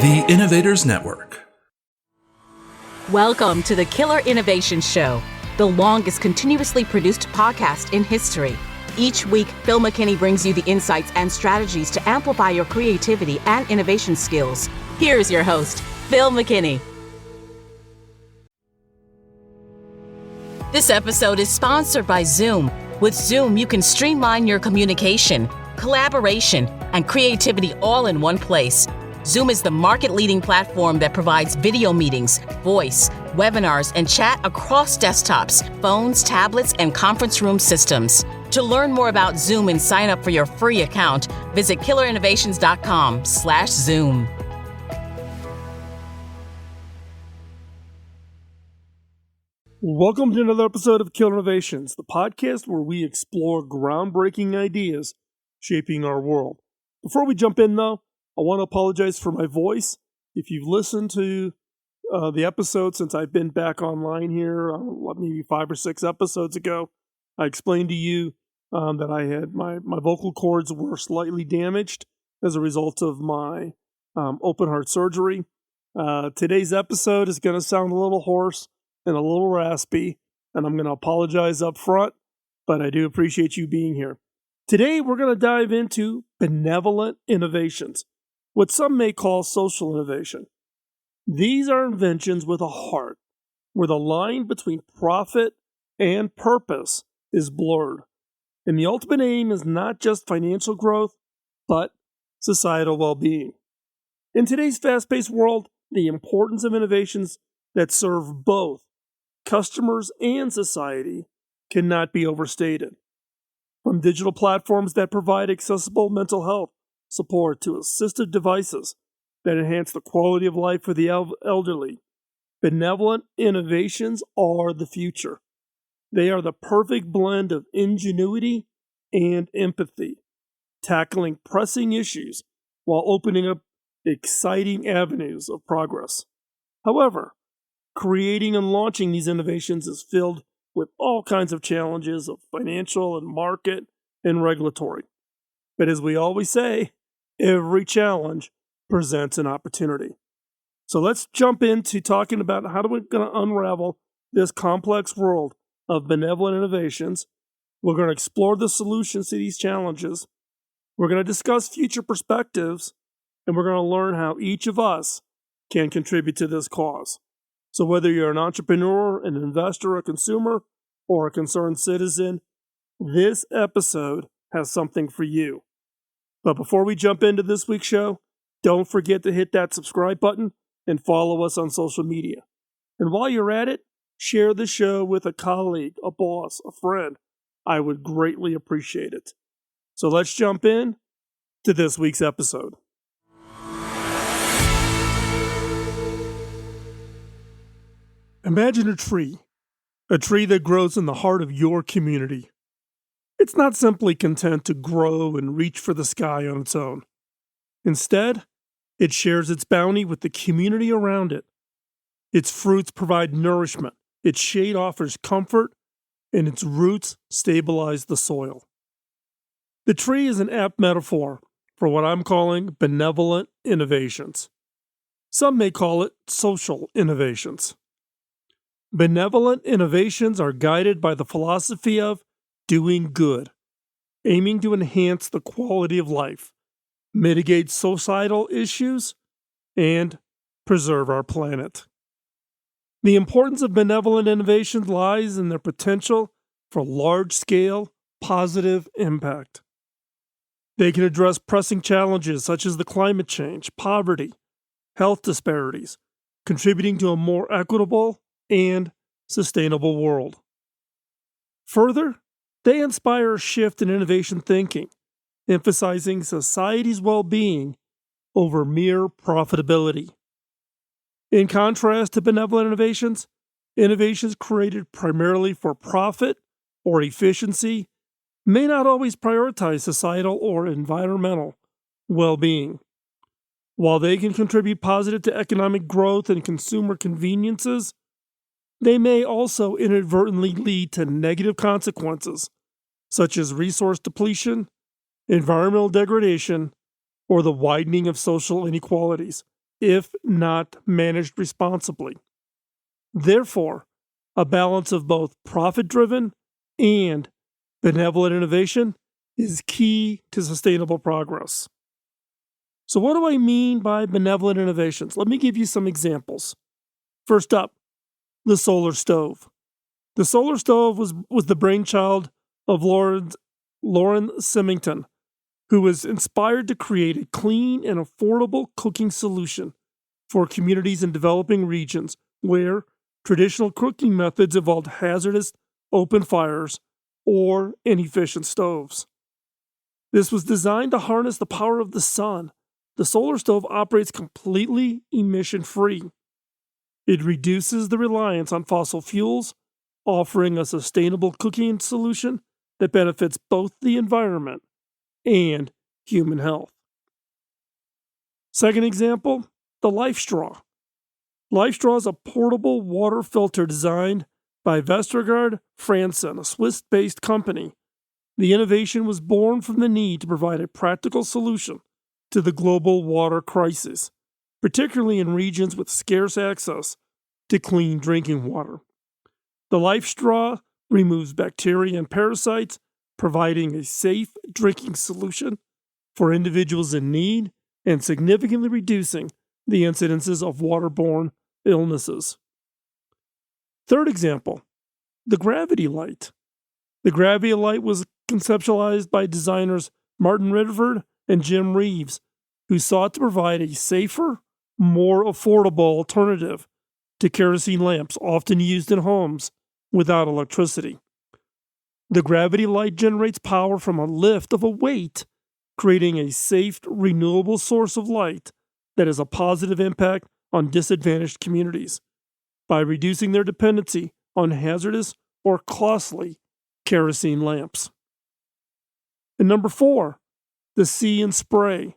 The Innovators Network. Welcome to the Killer Innovation Show, the longest continuously produced podcast in history. Each week, Phil McKinney brings you the insights and strategies to amplify your creativity and innovation skills. Here's your host, Phil McKinney. This episode is sponsored by Zoom. With Zoom, you can streamline your communication, collaboration, and creativity all in one place. Zoom is the market-leading platform that provides video meetings, voice, webinars, and chat across desktops, phones, tablets, and conference room systems. To learn more about Zoom and sign up for your free account, visit killerinnovations.com/Zoom. Welcome to another episode of Killer Innovations, the podcast where we explore groundbreaking ideas shaping our world. Before we jump in, though, I want to apologize for my voice. If you've listened to the episode since I've been back online here, maybe 5 or 6 episodes ago, I explained to you that I had my vocal cords were slightly damaged as a result of my open heart surgery. Today's episode is going to sound a little hoarse and a little raspy, and I'm going to apologize up front, but I do appreciate you being here. Today, we're going to dive into benevolent innovations, what some may call social innovation. These are inventions with a heart, where the line between profit and purpose is blurred. And the ultimate aim is not just financial growth, but societal well-being. In today's fast-paced world, the importance of innovations that serve both customers and society cannot be overstated. From digital platforms that provide accessible mental health support to assistive devices that enhance the quality of life for the elderly, benevolent innovations are the future. They are the perfect blend of ingenuity and empathy, tackling pressing issues while opening up exciting avenues of progress. However, creating and launching these innovations is filled with all kinds of challenges of financial and market and regulatory. But as we always say, every challenge presents an opportunity. So let's jump into talking about how we're going to unravel this complex world of benevolent innovations. We're going to explore the solutions to these challenges. We're going to discuss future perspectives, and we're going to learn how each of us can contribute to this cause. So whether you're an entrepreneur, an investor, a consumer, or a concerned citizen, this episode has something for you. But before we jump into this week's show, don't forget to hit that subscribe button and follow us on social media. And while you're at it, share the show with a colleague, a boss, a friend. I would greatly appreciate it. So let's jump in to this week's episode. Imagine a tree that grows in the heart of your community. It's not simply content to grow and reach for the sky on its own. Instead, it shares its bounty with the community around it. Its fruits provide nourishment, its shade offers comfort, and its roots stabilize the soil. The tree is an apt metaphor for what I'm calling benevolent innovations. Some may call it social innovations. Benevolent innovations are guided by the philosophy of doing good, aiming to enhance the quality of life, mitigate societal issues, and preserve our planet. The importance of benevolent innovations lies in their potential for large-scale, positive impact. They can address pressing challenges such as the climate change, poverty, health disparities, contributing to a more equitable and sustainable world. Further, they inspire a shift in innovation thinking, emphasizing society's well-being over mere profitability. In contrast to benevolent innovations created primarily for profit or efficiency may not always prioritize societal or environmental well-being. While they can contribute positive to economic growth and consumer conveniences, they may also inadvertently lead to negative consequences, such as resource depletion, environmental degradation, or the widening of social inequalities, if not managed responsibly. Therefore, a balance of both profit-driven and benevolent innovation is key to sustainable progress. So what do I mean by benevolent innovations? Let me give you some examples. First up, the solar stove. The solar stove was the brainchild of Lauren Symington, who was inspired to create a clean and affordable cooking solution for communities in developing regions where traditional cooking methods involved hazardous open fires or inefficient stoves. This was designed to harness the power of the sun. The solar stove operates completely emission-free. It reduces the reliance on fossil fuels, offering a sustainable cooking solution that benefits both the environment and human health. Second example, the Life Straw. Life Straw is a portable water filter designed by Vestergaard Fransen, a Swiss-based company. The innovation was born from the need to provide a practical solution to the global water crisis, particularly in regions with scarce access to clean drinking water. The Life Straw removes bacteria and parasites, providing a safe drinking solution for individuals in need and significantly reducing the incidences of waterborne illnesses. Third example, the Gravity Light. The Gravity Light was conceptualized by designers Martin Ridford and Jim Reeves, who sought to provide a safer, more affordable alternative to kerosene lamps often used in homes without electricity. The Gravity Light generates power from a lift of a weight, creating a safe, renewable source of light that has a positive impact on disadvantaged communities by reducing their dependency on hazardous or costly kerosene lamps. And number 4, the See and Spray.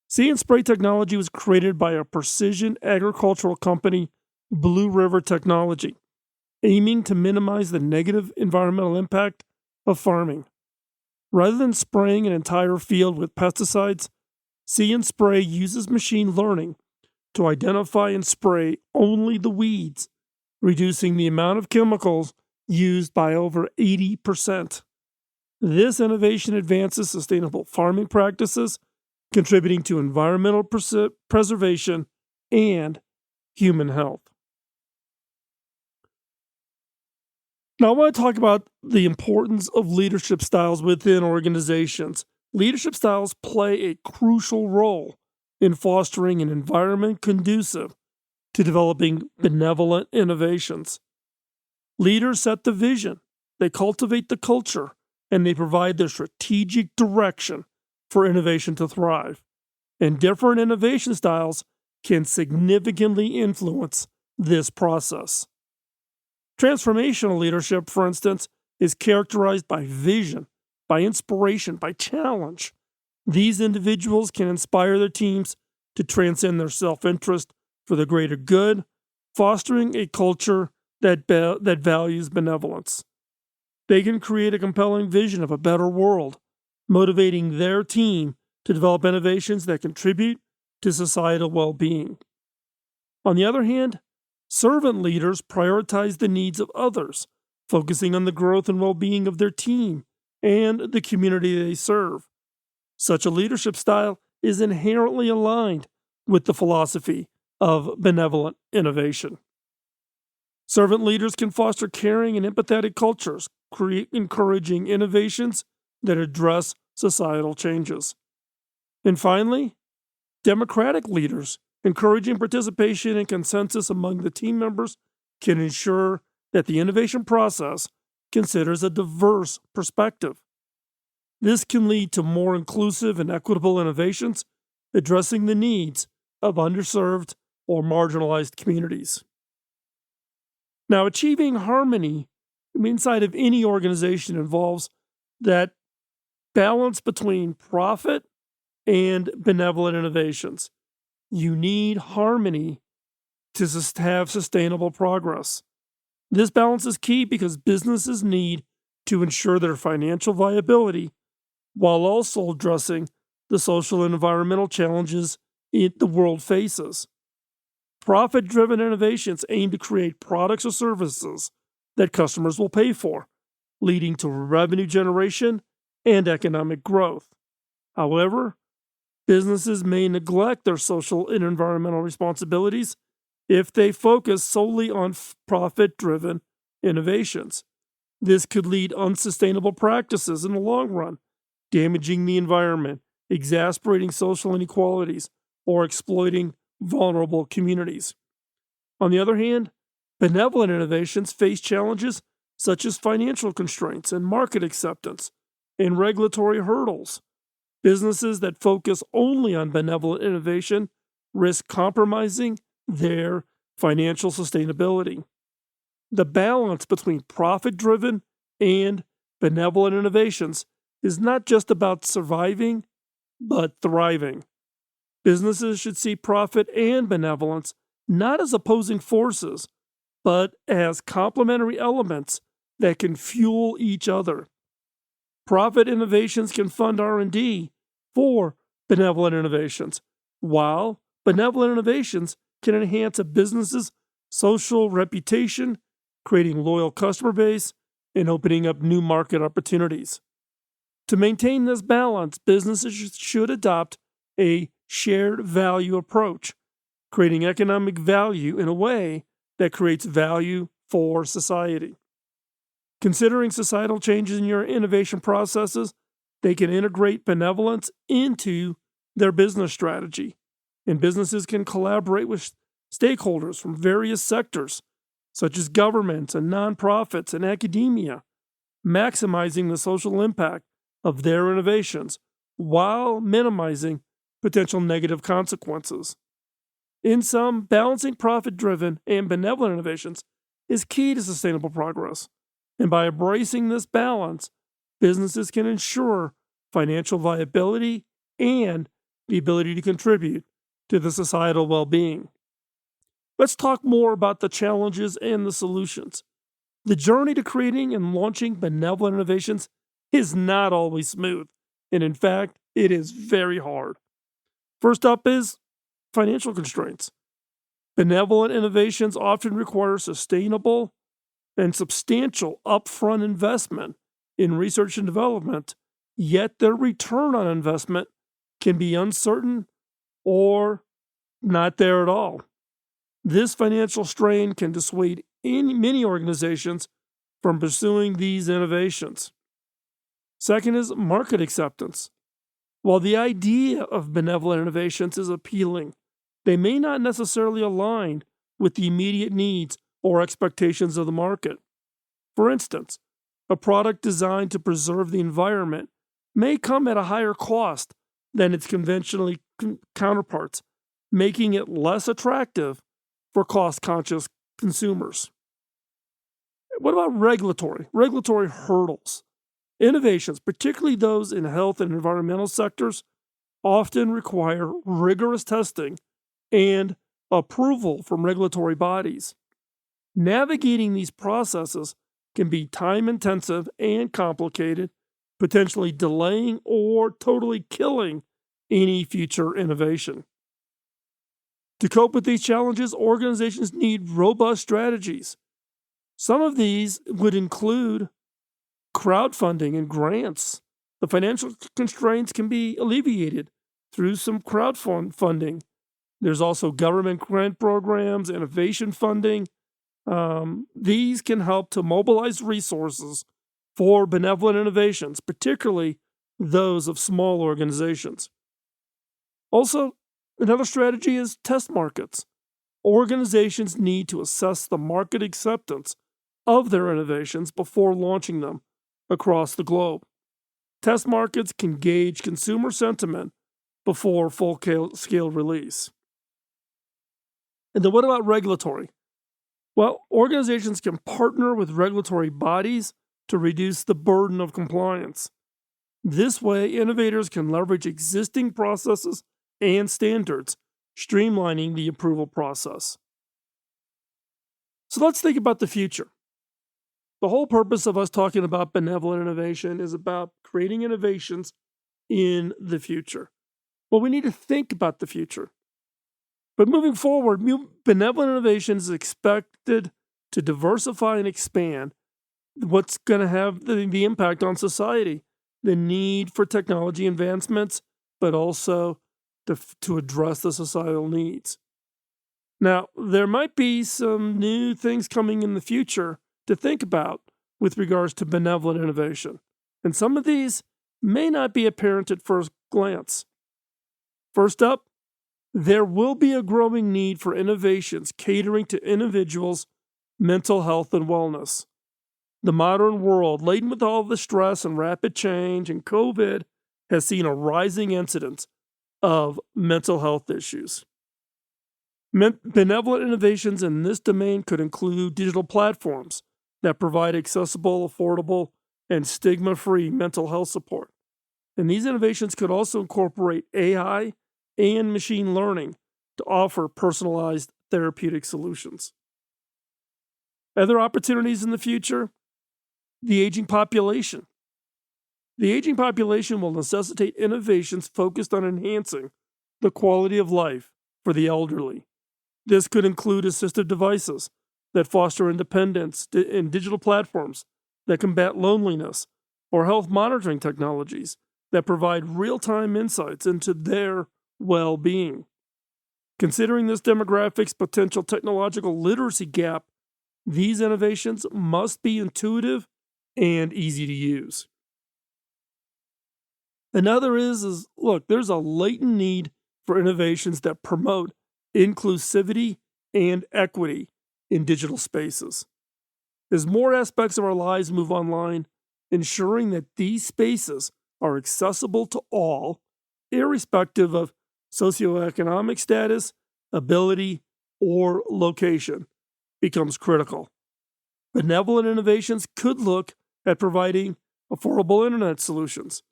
See and Spray technology was created by a precision agricultural company, Blue River Technology, aiming to minimize the negative environmental impact of farming. Rather than spraying an entire field with pesticides, See and Spray uses machine learning to identify and spray only the weeds, reducing the amount of chemicals used by over 80%. This innovation advances sustainable farming practices, contributing to environmental preservation and human health. Now, I want to talk about the importance of leadership styles within organizations. Leadership styles play a crucial role in fostering an environment conducive to developing benevolent innovations. Leaders set the vision, they cultivate the culture, and they provide the strategic direction for innovation to thrive. And different innovation styles can significantly influence this process. Transformational leadership, for instance, is characterized by vision, by inspiration, by challenge. These individuals can inspire their teams to transcend their self-interest for the greater good, fostering a culture that values benevolence. They can create a compelling vision of a better world, motivating their team to develop innovations that contribute to societal well-being. On the other hand, servant leaders prioritize the needs of others, focusing on the growth and well-being of their team and the community they serve. Such a leadership style is inherently aligned with the philosophy of benevolent innovation. Servant leaders can foster caring and empathetic cultures, encouraging innovations that address societal changes. And finally, democratic leaders, encouraging participation and consensus among the team members, can ensure that the innovation process considers a diverse perspective. This can lead to more inclusive and equitable innovations, addressing the needs of underserved or marginalized communities. Now, achieving harmony inside of any organization involves that balance between profit and benevolent innovations. You need harmony to have sustainable progress. This balance is key because businesses need to ensure their financial viability while also addressing the social and environmental challenges the world faces. Profit-driven innovations aim to create products or services that customers will pay for, leading to revenue generation and economic growth. However, businesses may neglect their social and environmental responsibilities if they focus solely on profit-driven innovations. This could lead unsustainable practices in the long run, damaging the environment, exacerbating social inequalities, or exploiting vulnerable communities. On the other hand, benevolent innovations face challenges such as financial constraints and market acceptance and regulatory hurdles. Businesses that focus only on benevolent innovation risk compromising their financial sustainability. The balance between profit-driven and benevolent innovations is not just about surviving, but thriving. Businesses should see profit and benevolence not as opposing forces, but as complementary elements that can fuel each other. Profit innovations can fund R&D for benevolent innovations, while benevolent innovations can enhance a business's social reputation, creating loyal customer base, and opening up new market opportunities. To maintain this balance, businesses should adopt a shared value approach, creating economic value in a way that creates value for society. Considering societal changes in your innovation processes, they can integrate benevolence into their business strategy, and businesses can collaborate with stakeholders from various sectors, such as governments and nonprofits and academia, maximizing the social impact of their innovations while minimizing potential negative consequences. In sum, balancing profit-driven and benevolent innovations is key to sustainable progress, and by embracing this balance, businesses can ensure financial viability and the ability to contribute to the societal well-being. Let's talk more about the challenges and the solutions. The journey to creating and launching benevolent innovations is not always smooth, and in fact, it is very hard. First up is financial constraints. Benevolent innovations often require sustainable and substantial upfront investment in research and development, yet their return on investment can be uncertain or not there at all. This financial strain can dissuade many organizations from pursuing these innovations. Second is market acceptance. While the idea of benevolent innovations is appealing, they may not necessarily align with the immediate needs or expectations of the market. For instance, a product designed to preserve the environment may come at a higher cost than its conventional counterparts, making it less attractive for cost-conscious consumers. What about regulatory hurdles? Innovations, particularly those in health and environmental sectors, often require rigorous testing and approval from regulatory bodies. Navigating these processes can be time-intensive and complicated, potentially delaying or totally killing any future innovation. To cope with these challenges, organizations need robust strategies. Some of these would include crowdfunding and grants. The financial constraints can be alleviated through some crowdfunding. There's also government grant programs, innovation funding. These can help to mobilize resources for benevolent innovations, particularly those of small organizations. Also, another strategy is test markets. Organizations need to assess the market acceptance of their innovations before launching them across the globe. Test markets can gauge consumer sentiment before full-scale release. And then what about regulatory? Well, organizations can partner with regulatory bodies to reduce the burden of compliance. This way, innovators can leverage existing processes and standards, streamlining the approval process. So let's think about the future. The whole purpose of us talking about benevolent innovation is about creating innovations in the future. Well, we need to think about the future. But moving forward, benevolent innovation is expected to diversify and expand what's going to have the impact on society, the need for technology advancements, but also to address the societal needs. Now, there might be some new things coming in the future to think about with regards to benevolent innovation, and some of these may not be apparent at first glance. First up, there will be a growing need for innovations catering to individuals' mental health and wellness. The modern world, laden with all the stress and rapid change, and COVID, has seen a rising incidence of mental health issues. Benevolent innovations in this domain could include digital platforms that provide accessible, affordable, and stigma-free mental health support. And these innovations could also incorporate AI and machine learning to offer personalized therapeutic solutions. Other opportunities in the future: the aging population. The aging population will necessitate innovations focused on enhancing the quality of life for the elderly. This could include assistive devices that foster independence and digital platforms that combat loneliness, or health monitoring technologies that provide real-time insights into their well-being. Considering this demographic's potential technological literacy gap, these innovations must be intuitive and easy to use. Another is look, there's a latent need for innovations that promote inclusivity and equity in digital spaces. As more aspects of our lives move online, ensuring that these spaces are accessible to all, irrespective of socioeconomic status, ability, or location, becomes critical. Benevolent innovations could look at providing affordable internet solutions,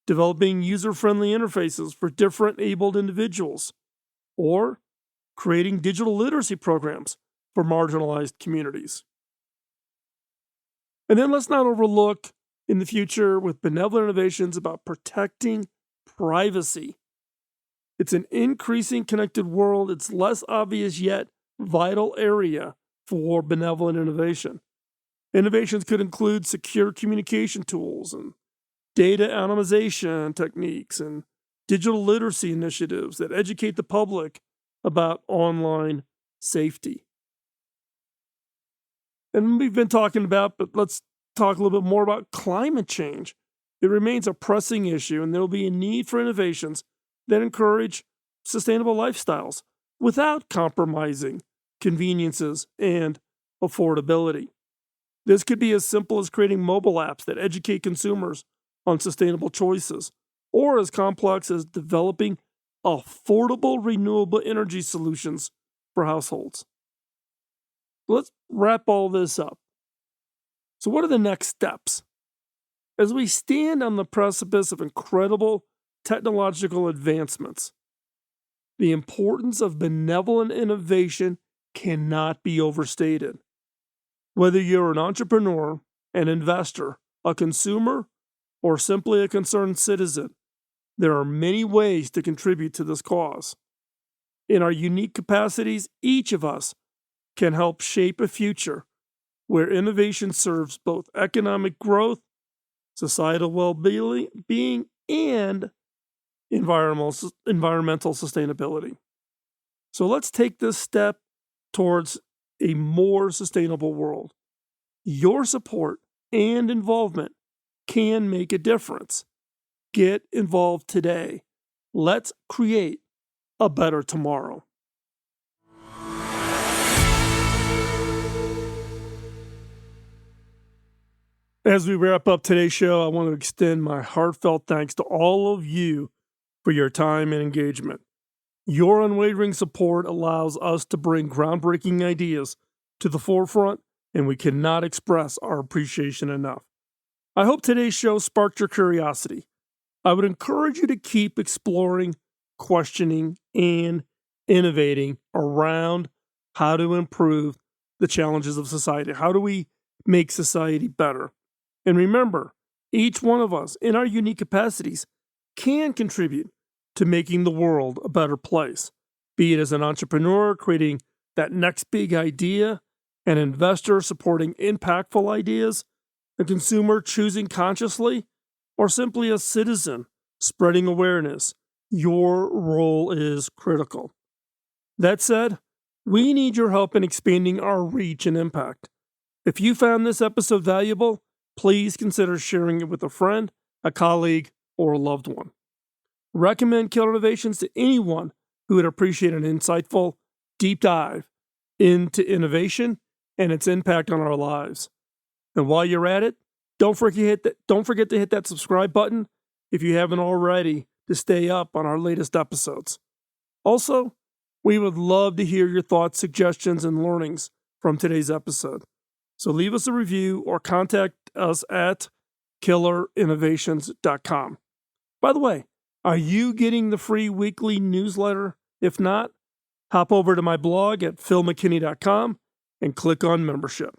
developing user-friendly interfaces for different abled individuals, or creating digital literacy programs for marginalized communities. And then let's not overlook in the future with benevolent innovations about protecting privacy. It's an increasing connected world. It's less obvious yet vital area for benevolent innovation. Innovations could include secure communication tools and data anonymization techniques and digital literacy initiatives that educate the public about online safety. And we've been talking about, but let's talk a little bit more about climate change. It remains a pressing issue, and there will be a need for innovations that encourage sustainable lifestyles without compromising conveniences and affordability. This could be as simple as creating mobile apps that educate consumers on sustainable choices, or as complex as developing affordable renewable energy solutions for households. Let's wrap all this up. So, what are the next steps? As we stand on the precipice of incredible technological advancements, the importance of benevolent innovation cannot be overstated. Whether you're an entrepreneur, an investor, a consumer, or simply a concerned citizen, there are many ways to contribute to this cause. In our unique capacities, each of us can help shape a future where innovation serves both economic growth, societal well-being, and environmental sustainability. So let's take this step towards a more sustainable world. Your support and involvement can make a difference. Get involved today. Let's create a better tomorrow. As we wrap up today's show, I want to extend my heartfelt thanks to all of you for your time and engagement. Your unwavering support allows us to bring groundbreaking ideas to the forefront, and we cannot express our appreciation enough. I hope today's show sparked your curiosity. I would encourage you to keep exploring, questioning, and innovating around how to improve the challenges of society. How do we make society better? And remember, each one of us, in our unique capacities, can contribute to making the world a better place. be it as an entrepreneur creating that next big idea, an investor supporting impactful ideas, a consumer choosing consciously, or simply a citizen spreading awareness. Your role is critical. That said, we need your help in expanding our reach and impact. If you found this episode valuable, please consider sharing it with a friend, a colleague, or a loved one. Recommend Killer Innovations to anyone who would appreciate an insightful, deep dive into innovation and its impact on our lives. And while you're at it, don't forget to hit that subscribe button if you haven't already to stay up on our latest episodes. Also, we would love to hear your thoughts, suggestions, and learnings from today's episode. So leave us a review or contact us at killerinnovations.com. By the way, are you getting the free weekly newsletter? If not, hop over to my blog at philmckinney.com and click on membership.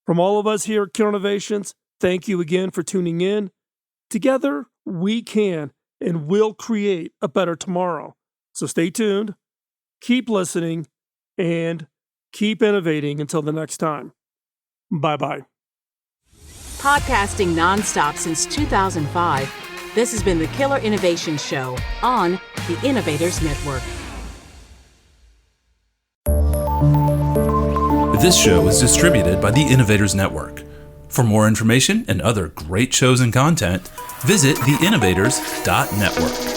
From all of us here at Killer Innovations, thank you again for tuning in. Together, we can and will create a better tomorrow. So stay tuned, keep listening, and keep innovating until the next time. Bye-bye. Podcasting nonstop since 2005, this has been the Killer Innovation Show on the Innovators Network. This show is distributed by the Innovators Network. For more information and other great shows and content, visit theinnovators.network.